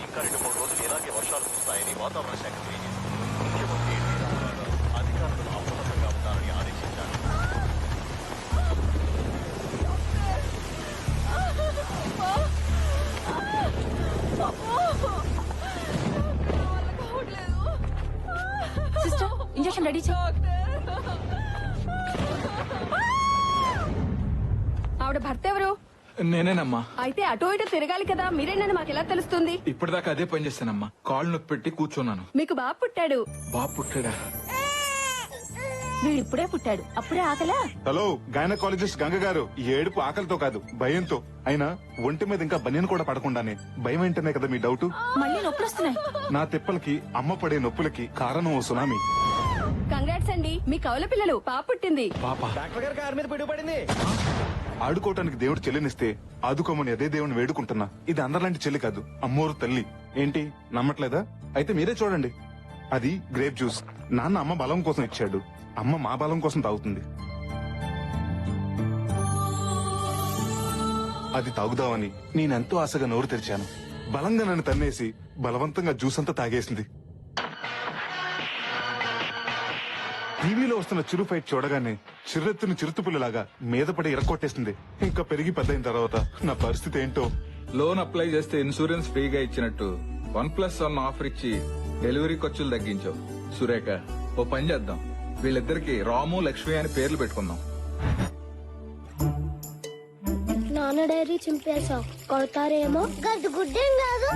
ఇంకా 2-3 రోజులు ఇలాగే వర్షాలు కురుస్తాయని వాతావరణ శాఖ తెలియజేసింది. ముఖ్యమంత్రి ఎన్టీ రామారావు అధికారులను అప్రమత్తంగా ఉండాలని ఆదేశించారు. సిస్టర్, ఇంజెక్షన్ రెడీ చేయి. ఆవిడ భర్త ఎవరు? నేనేనమ్మా. అయితే అటో ఇటో తిరగాలి కదా, మీరేనని మాకు ఎలా తెలుస్తుంది? ఇప్పటిదాకా అదే పని చేస్తానమ్మా. కాళ్ళు నొప్పి పెట్టి కూర్చున్నాను. మీకు బాబు పుట్టాడు. బాబు పుట్టాడా? వీడు ఇప్పుడే పుట్టాడు, అప్పుడే ఆకలా? హలో, గైనకాలజిస్ట్ గంగ గారు, ఈ ఏడుపు ఆకలితో కాదు భయంతో. అయినా ఒంటి మీద ఇంకా బనియన్ కూడా పడకుండానే భయం ఏంటనే కదా మీ డౌట్. మళ్ళీ నొప్పులు వస్తున్నాయి. నా తిప్పలకి అమ్మ పడే నొప్పులకి కారణం ఓ సునామీ. కంగ్రాట్స్ అండి, మీ కవల పిల్లలు పాప పుట్టింది. పాప డాక్టర్ గారి కారు మీద పిడుగుపడింది. ఆడుకోవటానికి దేవుడు చెల్లినిస్తే ఆదుకోమని అదే దేవుని వేడుకుంటున్నా. ఇది అందరిలాంటి చెల్లి కాదు, అమ్మోరు తల్లి. ఏంటి నమ్మట్లేదా? అయితే మీరే చూడండి. అది గ్రేప్ జ్యూస్. నాన్న అమ్మ బలం కోసం ఇచ్చాడు, అమ్మ మా బలం కోసం తాగుతుంది. అది తాగుదామని నేనెంతో ఆశగా నోరు తెరిచాను. బలంగా నన్ను తన్నేసి బలవంతంగా జ్యూస్ అంతా తాగేసింది. టీవీలో వస్తున్న చిరు ఫైట్ చూడగానే చిర్రెత్తుని చిరుతుపుల్లలాగా మీద పడి ఇరక్కొట్టేసింది. ఇంకా పెరిగి పెద్దయిన తర్వాత నా పరిస్థితి ఏంటో. లోన్ అప్లై చేస్తే ఇన్సూరెన్స్ ఫ్రీగా ఇచ్చినట్టు 1+1 ఆఫర్ ఇచ్చి డెలివరీ ఖర్చులు తగ్గించావు. సురేఖ, ఓ పని చేద్దాం, వీళ్ళిద్దరికి రాము లక్ష్మి అని పేర్లు పెట్టుకుందాం. నాన్న డైరీ చింపేశావు, కొడతారేమో. గడ్డు గుడ్డేం కాదు.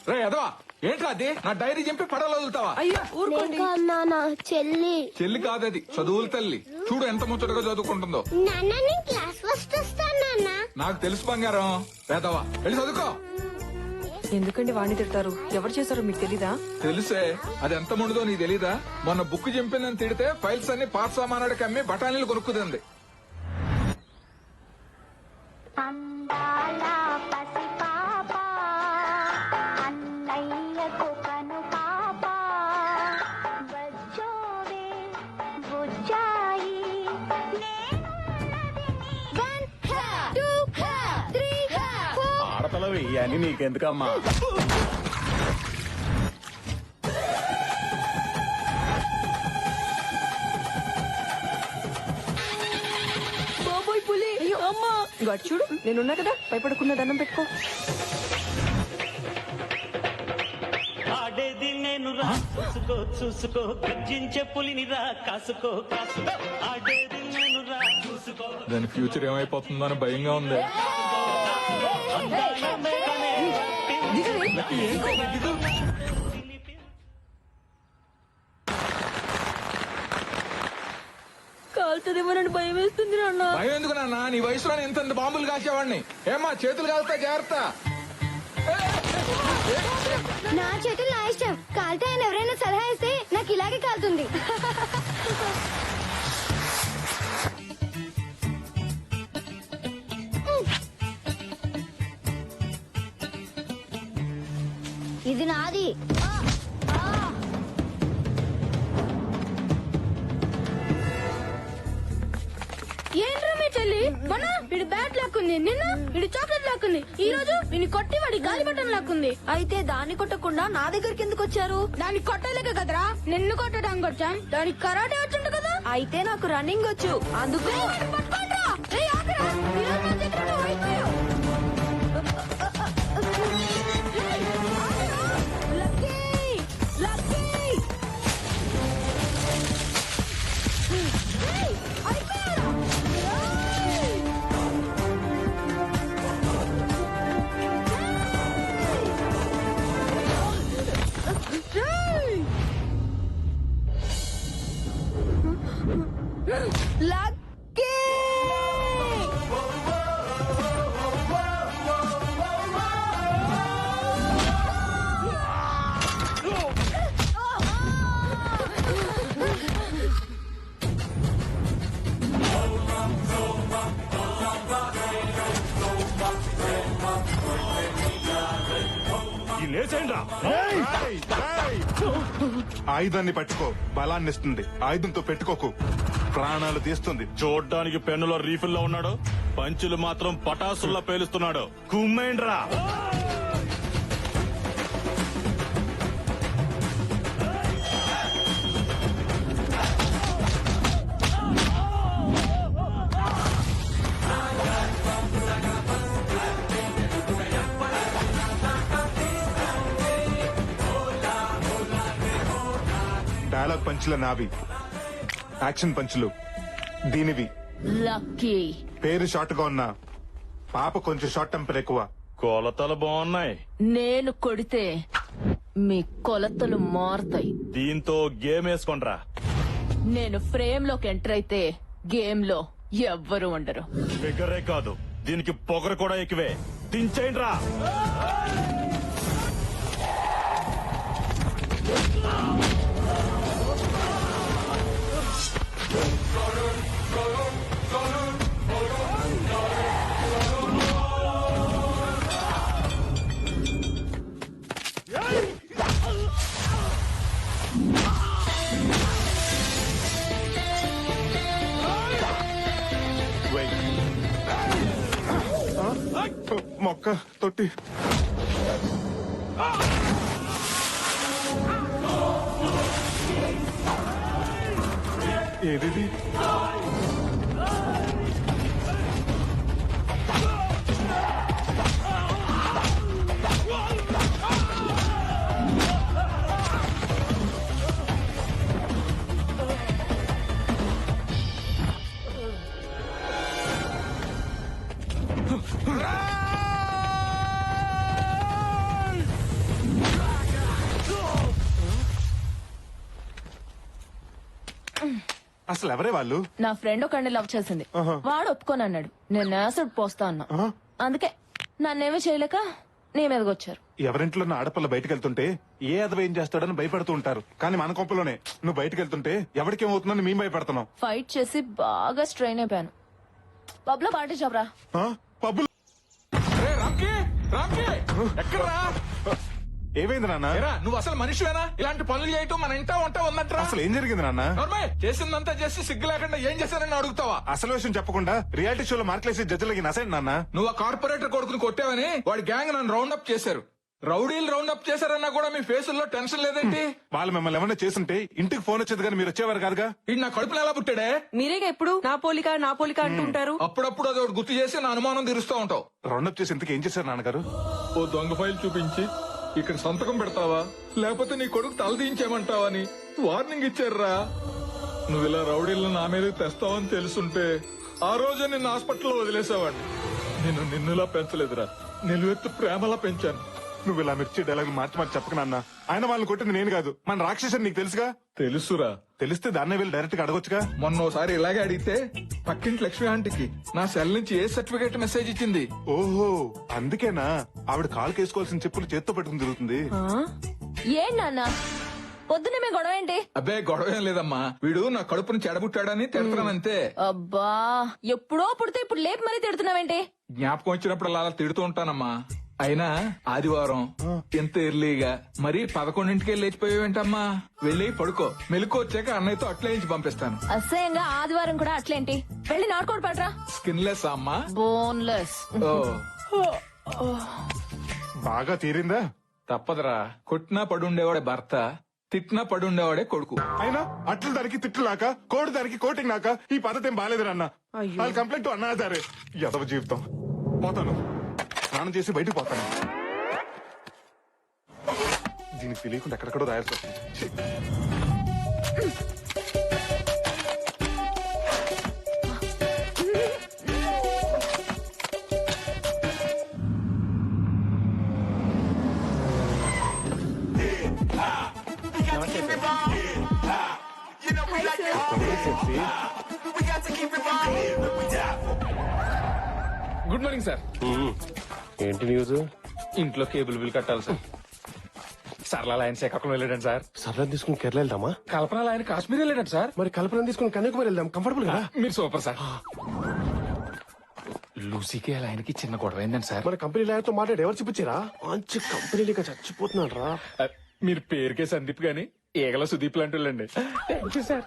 రే అదవా, ఏంట్రా అది? నా డైరీ చింపి పడవలో వదులుతావా? అయ్యో ఊరుకోండి. నాన్న చెల్లి. చెల్లి కాదది, చదువుల తల్లి. చూడు ఎంత ముచ్చటగా చదువుకుంటుందో. నాన్న నేను క్లాస్ ఫస్ట్ వస్తాను నాన్న. నాకు తెలుసు బంగారం. పేదవా, వెళ్ళి చదువుకో. ఎందుకండి వాణ్ణి తిడతారు? ఎవరు చేశారో మీకు తెలీదా? తెలుసే, అది ఎంత ముందుదో నీకు తెలీదా? మొన్న బుక్ చింపిందని తిడితే ఫైల్స్ అన్ని పాత సామానాడికి అమ్మి బఠానీలు కొనుక్కుతుంది. ఆడతలవి ఇవన్నీ నీకెందుకమ్మా? బాబోయ్ పులి, అమ్మా. గడు చూడు, నేనున్నా కదా, భయపడకుండా దండం పెట్టుకో. ఆడేది నేను రా, చూసుకో చూసుకో, గర్జించే పులిని రా, కాసుకో కాసుకో. ఆడేది నేను రా, చూసుకో. దాని ఫ్యూచర్ ఏమైపోతుందో అని భయంగా ఉంది. కాలుతుందేమోనని భయం వేస్తుంది నాన్న. భయం ఎందుకు నాన్న? నీ వయసులో ఎంత బాంబులు కాసేవాడిని. ఏమ్మా, చేతులు కాలుతా, జాగ్రత్త. నా చేతులు నా ఇష్టం. కాలితే ఆయన ఎవరైనా సలహా ఇస్తే నాకు ఇలాగే కాలుతుంది. ఇది నాది. ఏంట్రా మీ చెల్లి? మన వీడి బ్యాట్ లాక్కుంది, నిన్న వీడి చాక్లెట్ లాక్కుంది, ఈ రోజు వీడిని కొట్టి వాడి గాలి బట్టం లాక్కుంది. అయితే దాన్ని కొట్టకుండా నా దగ్గరికి ఎందుకు వచ్చారు? దాన్ని కొట్టలేక కదరా నిన్ను కొట్టడానికి వచ్చాం. దానికి కరాటే వచ్చుంటు కదా. అయితే నాకు రన్నింగ్ వచ్చు, అందుకు. పట్టుకోండ్రా. ఏయ్, ఆగరా. ఈ రోజు నా చేతిలో నువ్వు అయిపోయావు. ఏయ్, ఆగరా. Lucky, lucky. ఏయ్, అయిపోయారా? ఏయ్. లక్కీ. ఆయుధాన్ని పట్టుకో, బలాన్ని ఇస్తుంది. ఆయుధంతో పెట్టుకోకు, ప్రాణాలు తీస్తుంది. చూడ్డానికి పెన్నులో రీఫిల్ లో ఉన్నాడు. పంచులు మాత్రం పటాసుల్లా పేలుస్తున్నాడు. కుమ్మేండ్రా. డైలాగ్ పంచుల నావి, యాక్షన్ పంచులు దీనివి. లక్కీ. పేరు షార్ట్ గా ఉన్నా పాప కొంచెం షార్ట్ టెంపర్ ఎక్కువ. కొలతలు బాగున్నాయి. నేను కొడితే మీ కొలతలు మారుతాయి. దీంతో గేమ్ వేసుకోండ్రా. నేను ఫ్రేమ్ లోకి ఎంటర్ అయితే గేమ్ లో ఎవ్వరు ఉండరు. ఫిగరే కాదు, దీనికి పొగరు కూడా ఎక్కువే. దించేయండ్రా. మొక్క తొట్టి ఏది అసలు ఎవరే వాళ్ళు? నా ఫ్రెండ్ ఒకడిని లవ్ చేసింది. వాడు ఒప్పుకొని అన్నాడు. నేను యాసిడ్ పోస్తా అన్నా. అందుకే నన్నేమీ చేయలేక నీ మీదకి వచ్చారు. ఎవరింట్లో ఉన్న ఆడపిల్ల బయటకు వెళ్తుంటే ఏ అదవ ఏం చేస్తాడని భయపడుతూ ఉంటారు. కానీ మన కొంపలోనే నువ్వు బయటకు వెళ్తుంటే ఎవరికి ఏమవుతుందని మేము భయపడుతున్నాం. ఫైట్ చేసి బాగా స్ట్రెయిన్ అయిపోయాను. పబ్ లో పార్టీ చెప్పరా? పబ్బులు ఎక్కడ్రా? ఏమైంది నాన్న? ఏరా, నువ్వు అసలు మనిషివేనా? ఇలాంటి పనులు చేయటం మన ఇంటా ఉంటా ఉన్నట్రా. అసలు ఏం జరిగింది నాన్న? నోర్మయ్, చేసిందంతా చేసి సిగ్గు లేకుండా ఏం చేశానని అడుగుతావా? అసలు విషయం చెప్పకుండా రియాలిటీ షోలో మార్కులేసి జడ్జిలకి నసండి నాన్న. నువ్వు ఆ కార్పొరేటర్ కొడుకుని కొట్టావని వాడి గ్యాంగ్ నన్ను రౌండ్ అప్ చేశారు. రౌడీలు రౌండ్ అప్ చేశారన్నా కూడా మీ ఫేసుల్లో టెన్షన్ లేదేంటి? వాళ్ళు మిమ్మల్ని ఏమన్నా చేస్తుంటే ఇంటికి ఫోన్ వచ్చేది కానీ మీరు వచ్చేవారు కాదుగా. ఇది నా కడుపులో ఎలా పుట్టాడే? మీరేగా ఎప్పుడు నా పోలిక అంటుంటారు. అప్పుడప్పుడు అది ఒకటి గుర్తు చేసి నా అనుమానం తీరుస్తూ ఉంటావు. రౌండప్ చేసి ఇంతకు ఏం చేశారు నాన్నగారు? ఓ దొంగ ఫైల్ చూపించి ఇక్కడ సంతకం పెడతావా లేకపోతే నీ కొడుకు తలదించేమంటావా అని వార్నింగ్ ఇచ్చారా. నువ్వు ఇలా రౌడీలను నా మీద తెస్తావని తెలుసుంటే ఆ రోజు నిన్ను హాస్పిటల్లో వదిలేసావాడిని. నేను నిన్నులా పెంచలేదురా, నిలువెత్తు ప్రేమలా పెంచాను. నువ్వు ఇలా మిర్చి డైలాగ్ మార్చి చెప్పక నాన్న. ఆయన వాళ్ళని కొట్టింది నేను కాదు, మన రాక్షసుని నీకు తెలుసుగా. తెలుసురా. తెలిస్తే దాన్నే వెళ్ళి డైరెక్ట్ గా అడగొచ్చుగా. మొన్నోసారి ఇలాగే అడిగితే పక్కింటి లక్ష్మి ఆంటీకి నా సెల్ నుంచి ఏ సర్టిఫికేట్ మెసేజ్ ఇచ్చింది. ఓహో, అందుకేనా ఆవిడ కాలు కేసుకోవాల్సిన చెప్పులు చేత్తో పెట్టుకుని తిరుగుతుంది. ఏం నాన్న పొద్దునే మీ గొడవ ఏంటి? అబ్బే గొడవ ఏం లేదమ్మా, వీడు నా కడుపుని చెడబుట్టాడని తిడుతున్నానంతే. అబ్బా, ఎప్పుడో పుడితే ఇప్పుడు లేపు మరీ తిడుతున్నావేంటి? జ్ఞాపకం వచ్చినప్పుడు అలా తిడుతూ ఉంటానమ్మా. అయినా ఆదివారం ఎంత ఎర్లీగా మరి 11ంటికే లేచిపోయావేంటమ్మా? వెళ్ళి పడుకో, మెలకు వచ్చాక అన్నయ్యతో అట్లే నుంచి పంపిస్తాను. అసహ్యంగా ఆదివారం కూడా అట్లేంటి? వెళ్ళి నాటుకోడు పడరా. స్కిన్లెస్ అమ్మా, బోన్లెస్. బాగా తీరిందా? తప్పదురా, కొట్టినా పడుండేవాడే భర్త, తిట్టినా పడుండేవాడే కొడుకు. అయినా అట్లు దానికి తిట్లు నాక, కోడి దానికి కోటింగ్ నాక. ఈ పద్ధతి ఏం బాగాలేదు నాన్న. వాళ్ళు కంప్లైంట్ అన్నారే. ఎదవ జీవితం. పోతాను, స్నానం చేసి బయటకు పోతాను. దీనికి తెలియకుండా ఎక్కడెక్కడో రాయాల్సి వస్తుంది. Good morning sir. ఏంటి న్యూస్? ఇంట్లో కేబుల్ బిల్ కట్టాలి సార్. సరళ ఆయన శ్రీకాకుళం వెళ్ళాడండి సార్. సరళ తీసుకుని కేరళ వెళ్దామా? కల్పన ఆయన కాశ్మీర్ వెళ్ళాడు సార్. మరి కల్పన తీసుకుని కన్యాకుమారి వెళ్దాం, కంఫర్టబుల్ కదా. మీరు సూపర్ సార్. లూసీకి అలా ఆయనకి చిన్న గొడవ అయిందండి సార్. మరి కంపెనీ లాయర్తో మాట్లాడి ఎవరు చూపించారా? మంచి కంపెనీ లేక చచ్చిపోతున్నాడు రా. మీరు పేరుకే సందీప్ గాని ఈగల సుదీప్ లాంటి వాళ్ళండి. Thank you sir.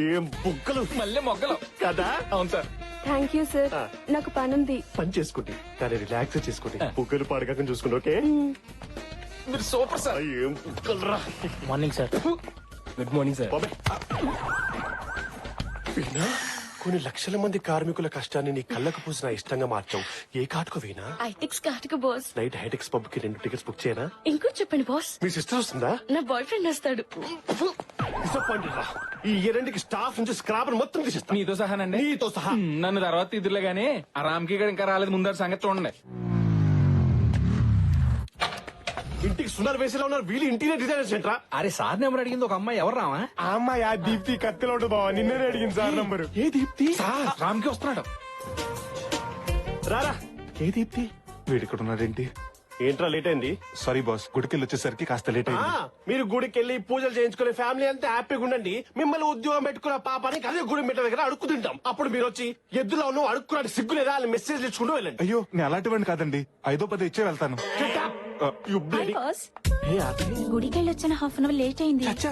ఏం బుగ్గలు మళ్ళీ మొగ్గలు కదా. అవును సార్. Thank you sir. నాకు పనుంది. పని చేసుకోండి కానీ రిలాక్స్ చేసుకోండి. బుగ్గలు పాడకాక చూసుకోండి. ఓకే. మీరు సూపర్ సార్. ఏం బుగ్గలు రా. Morning sir. Good morning sir. బాబాయ్. వీణా, కొన్ని లక్షల మంది కార్మికుల కష్టాన్ని నీ కళ్ళకు పూసిన ఇష్టంగా మార్చావు. ఏ కాటుకు వీణా? ఐటెక్స్ కాటుకు బాస్. నైట్ హైటెక్స్ పబ్ కి 2 టికెట్స్ బుక్ చేయనా? ఇంకో చెప్పండి బాస్. మీ సిస్టర్ వస్తుందా? నా బాయ్ ఫ్రెండ్ వస్తాడు. డిసప్పాయింటెడ్ రా. ఈ రెండుకి స్టాఫ్ నుంచి స్క్రాప్ మొత్తం తీసేస్తా. నీతో సహానండి. నీతో సహా. నన్ను తర్వాత ఇదిలే గానీ ఆ రామ్కి గడ ఇంకా రాలేదు. ముందర సంగతి చూడండి. ఇంటికి సుందర వేసేలా ఉన్నారు వీళ్ళు. ఇంటీరియర్ డిజైనర్స్ ఏంట్రా? అరే సార్ నెంబర్ అడిగింది ఒక అమ్మాయి. ఎవరు రామా? ఆ అమ్మాయి ఆ దీప్తి కత్తిలో ఉంటుంది బావా. నిన్నే అడిగింది సార్ నంబరు. ఏ దీప్తి? రామ్కి వస్తున్నాడు. రారా. ఏ దీప్తి? వీడు ఇక్కడ ఉన్నాడేంటి? ఏంట్రా లేట్ అయింది? సారీ బాస్, గుడికెళ్ళి వచ్చేసరికి కాస్త లేట్ అయింది. మీరు గుడికి వెళ్ళి పూజలు చేయించుకునే ఫ్యామిలీ అంతా హ్యాపీగా ఉండండి. మిమ్మల్ని ఉద్యోగం పెట్టుకున్న పాపానికి అదే గుడి మెట్ల దగ్గర అడుక్కు తింటాం. అప్పుడు మీరు వచ్చి ఎద్దులో ఉన్న అడుక్కున్నాడు సిగ్గు లేదా అని మెసేజ్ ఇచ్చుకుంటూ వెళ్ళండి. అయ్యో, నేను అలాంటివాడిని కాదండి. 5-10 ఇచ్చే వెళ్తాను. You bloody- boss. ఏ ఆర్తి? గుడికి వెళ్ళొచ్చిన హాఫ్ అన్ అవర్ లేట్ అయింది. చచ్చా,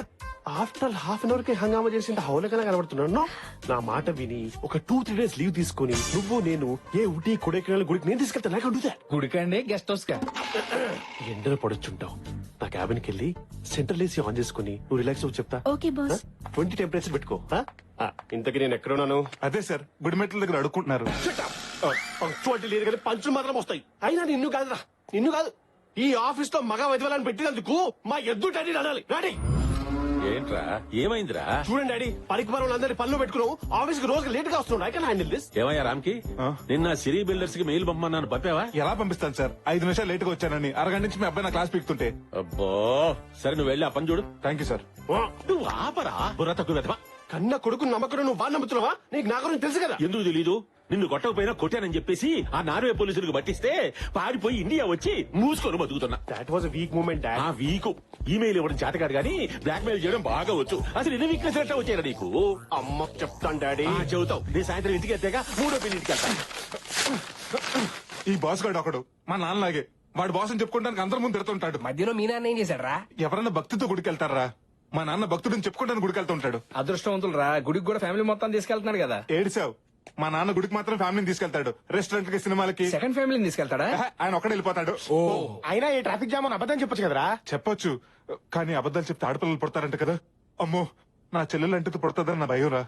ఆఫ్టర్ హాఫ్ అన్ అవర్ కి హంగామా చేసి హౌలకనే కనబడుతున్నాను. నా మాట విని ఒక 2-3 డేస్ లీవ్ తీసుకుని నువ్వు నేను ఏ ఊటీ కొడైకెనాల్ గుడికి నేను తీసుకెళ్తా. నాకు అడుగుతా. గుడికండి గెస్ట్ హౌస్ కా? ఎండలో పడొచ్చుంటావు. నా క్యాబిన్ కి వెళ్ళి సెంట్రల్ ఏసీ ఆన్ చేసుకుని నువ్వు రిలాక్స్ అవ్వు చెప్తా. Okay boss. 20 టెంపరేచర్ పెట్టుకో. ఇంతకీ నేను ఎక్కడున్నాను? అదే సార్, గుడి మెట్ల దగ్గర అడుక్కుంటున్నారు. పంక్చువాలిటీ లేదు కానీ పంచులు మాత్రం వస్తాయి. అయినా నిన్ను కాదురా, నిన్ను కాదు. ఈ ఆఫీస్ లో మగ వెదవాలని పెట్టినందుకు మా ఎద్దు డాడీ అనాలి. డాడీ ఏంట్రా ఏమైందిరా? చూడండి డాడీ, పనికి వాళ్ళందరి పనులు పెట్టుకున్నావు. ఆఫీస్ కి రోజు లేట్ గా వస్తున్నాడు. I can handle this. ఏమయ్యా రామ్కి, నిన్న సిరీ బిల్డర్స్ కి మెయిల్ పంపమన్నాను, పంపావా? ఎలా పంపిస్తాను సార్? 5 నిమిషాలు లేట్ గా వచ్చానని అరగంట నుంచి మీ అబ్బాయి నా క్లాస్ పీకుతుంటే. అబ్బో, సరే నువ్వు వెళ్ళి ఆ పని చూడు. Thank you sir. నువ్వు ఆపరా, బుర్ర తక్కువ వెధవా. కన్న కొడుకు నమ్మకం నువ్వు బాగా నమ్ముతున్నావా? నీకు నా గురించి తెలుసు కదా. ఎందుకు తెలీదు? నిన్ను కొట్టకపోయినా కొట్టానని చెప్పేసి ఆ నార్వే పోలీసులకు పట్టిస్తే పారిపోయి ఇండియా వచ్చి మూసుకొని బతుకుతున్నా. That was weak moment. ఆ వీకు ఈమెయిల్ ఇవ్వడం చేతకాదు గానీ బ్లాక్ మెయిల్ చేయడం బాగా వచ్చు. అసలు ఎన్ని వీక్నెస్ ఎట్లా వచ్చారా నీకు? అమ్మ చెప్తాను డాడీ. చెబుతావు. నేను సాయంత్రం ఇంటికి వెళ్తాక 3వ పెళ్లి ఇంటికి వెళ్తాను. ఈ బాస్ గాడు ఒకడు మా నాన్నలాగే. వాడు బాస్ అని చెప్పుకోవడానికి అందరి ముందు తిడుతుంటాడు. మధ్యలో మీ నాన్న ఏం చేశాడు రా? ఎవరన్నా భక్తితో గుడికెళ్తారా? మా నాన్న భక్తుడిని చెప్పుకోవడానికి గుడికెళ్తూ ఉంటాడు. అదృష్టవంతులు రా, గుడికి కూడా ఫ్యామిలీ మొత్తం తీసుకెళ్తున్నాడు కదా. ఏడిసావు. మా నాన్న గుడికి మాత్రం ఫ్యామిలీని తీసుకెళ్తాడు. రెస్టారెంట్ కి, సినిమాలకి. సెకండ్ ఫ్యామిలీని తీసుకెళ్తాడా? ఆయన ఒక్కడే వెళ్ళిపోతాడు. అయినా ఈ ట్రాఫిక్ జామ్ అని అబద్ధం చెప్పొచ్చు కదరా. చెప్పొచ్చు, కానీ అబద్ధాలు చెప్తే ఆడపిల్లలు పుడతారంట కదా. అమ్మో, నా చెల్లెలు అంటే పుడతాదని నా భయం రా.